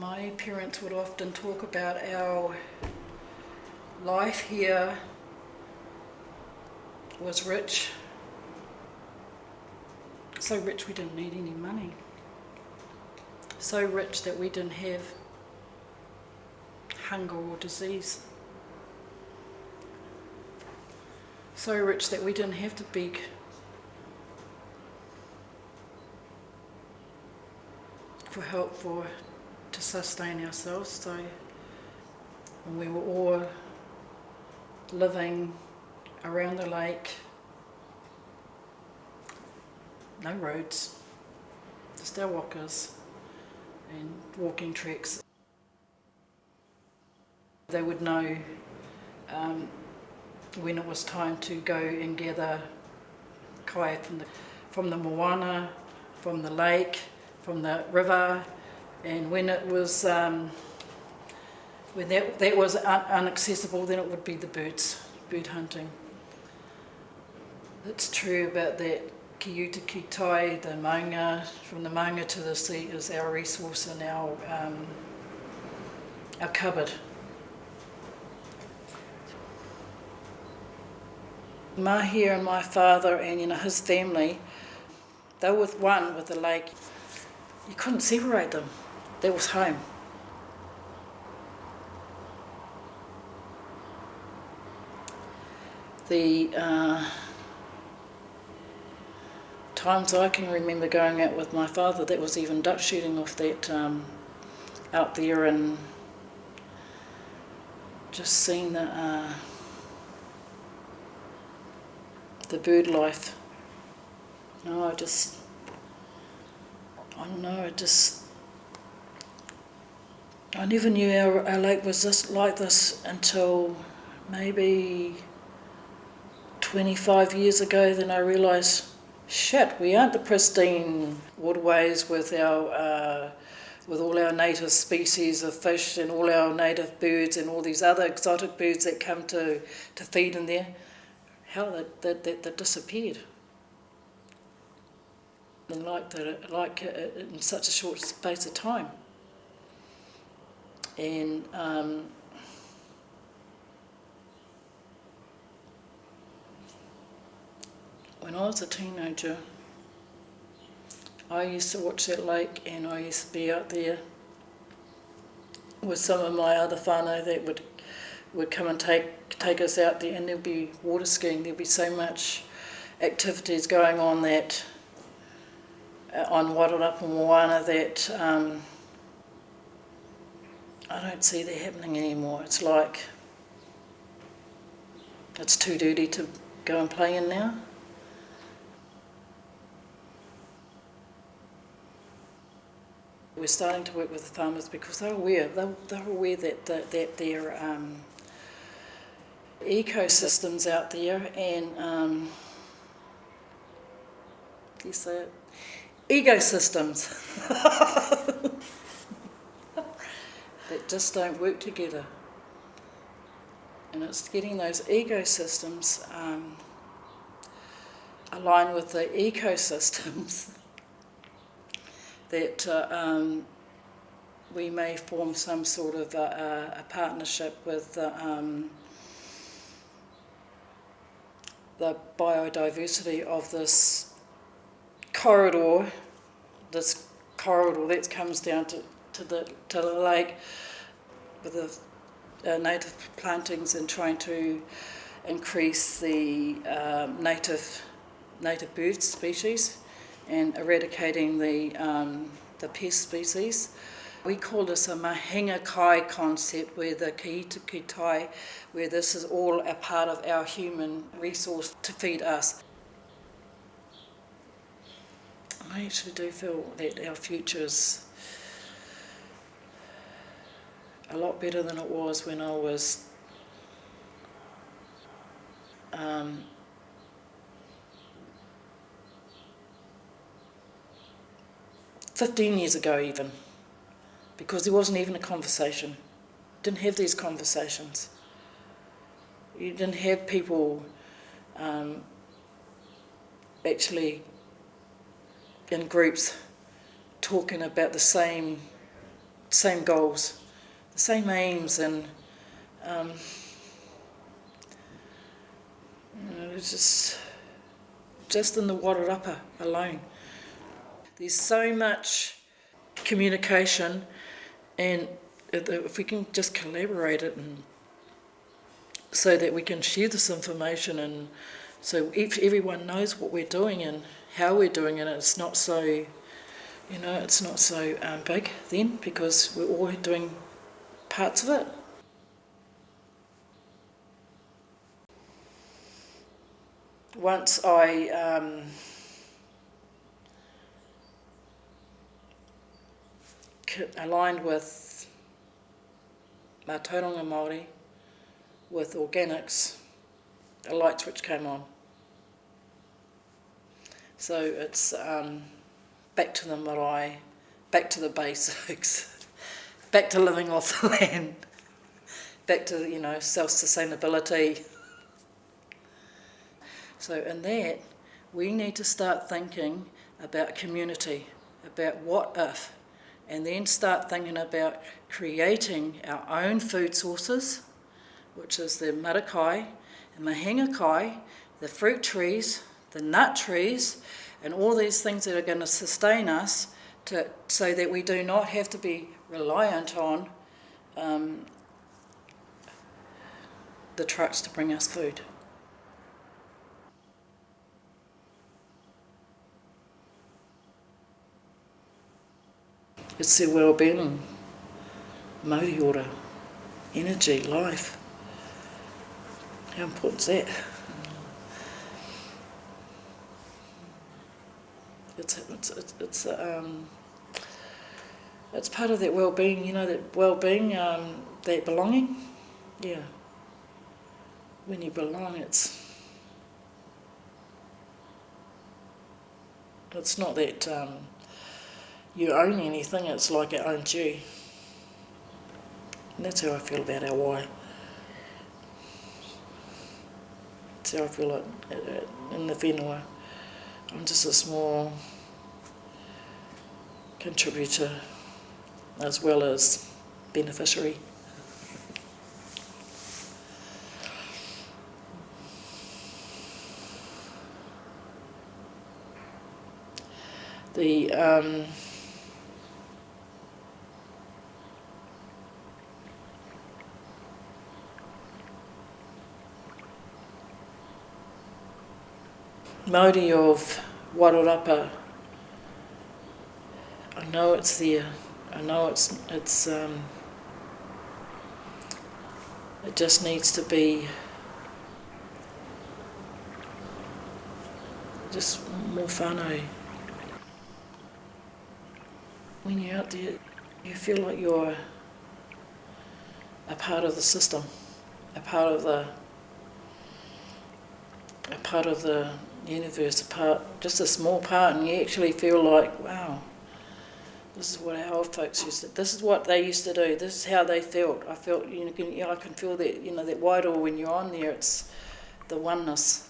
My parents would often talk about our life here was rich, so rich we didn't need any money, so rich that we didn't have hunger or disease, so rich that we didn't have to beg for help to sustain ourselves. So when we were all living around the lake, no roads, just our walkers and walking tracks. They would know when it was time to go and gather kai from the moana, from the lake, from the river, and when it was when that was inaccessible, then it would be the bird hunting. It's true about that ki ki tai, the maunga, from the maunga to the sea is our resource and our cupboard. Mahia and my father and his family, they were one with the lake. You couldn't separate them. That was home. The times I can remember going out with my father, that was even duck shooting off that out there, and just seeing the bird life. I never knew our lake was like this until maybe 25 years ago. Then I realised, shit, we aren't the pristine waterways with all our native species of fish and all our native birds and all these other exotic birds that come to feed in there. How that disappeared. And like in such a short space of time. And when I was a teenager, I used to watch that lake, and I used to be out there with some of my other whānau that would come and take us out there, and there'd be water skiing. There'd be so much activities going on that on Wairarapa Moana that I don't see that happening anymore. It's like it's too dirty to go and play in now. We're starting to work with the farmers because they're aware that their ecosystems out there and you say it, ecosystems that just don't work together, and it's getting those ecosystems aligned with the ecosystems that we may form some sort of a partnership with the biodiversity of this corridor that comes down to the lake with the native plantings, and trying to increase the native bird species and eradicating the pest species. We call this a mahinga kai concept, where the ki tai, where this is all a part of our human resource to feed us. I actually do feel that our future's a lot better than it was when I was 15 years ago even, because there wasn't even a conversation. Didn't have these conversations. You didn't have people actually in groups talking about the same same goals, the same aims, and it's just in the Wairarapa alone. There's so much communication, and if we can just collaborate it, and so that we can share this information, and so everyone knows what we're doing and how we're doing it. It's not so, it's not so big then, because we're all doing parts of it. Once I aligned with my taonga Māori, with organics, a light switch came on. So it's back to the marae, back to the basics, back to living off the land, back to, self-sustainability. So in that, we need to start thinking about community, about what if, and then start thinking about creating our own food sources, which is the marakai and mahingakai, the fruit trees, the nut trees, and all these things that are going to sustain us so that we do not have to be reliant on the trucks to bring us food. It's their well-being, mauri ora, energy, life. How important is that? It's part of that well-being, that well-being, that belonging. Yeah. When you belong, it's not that you own anything, it's like it owns you. And that's how I feel about our wai. That's how I feel like in the whenua. I'm just a small contributor as well as beneficiary. The Māori of Wairarapa, I know it's there. I know it just needs to be just more whānau. When you're out there, you feel like you're a part of the system, a part of the universe, just a small part, and you actually feel like, wow, this is what our old folks used to do. This is what they used to do. This is how they felt. I felt, I can feel that, that wairua when you're on there. It's the oneness.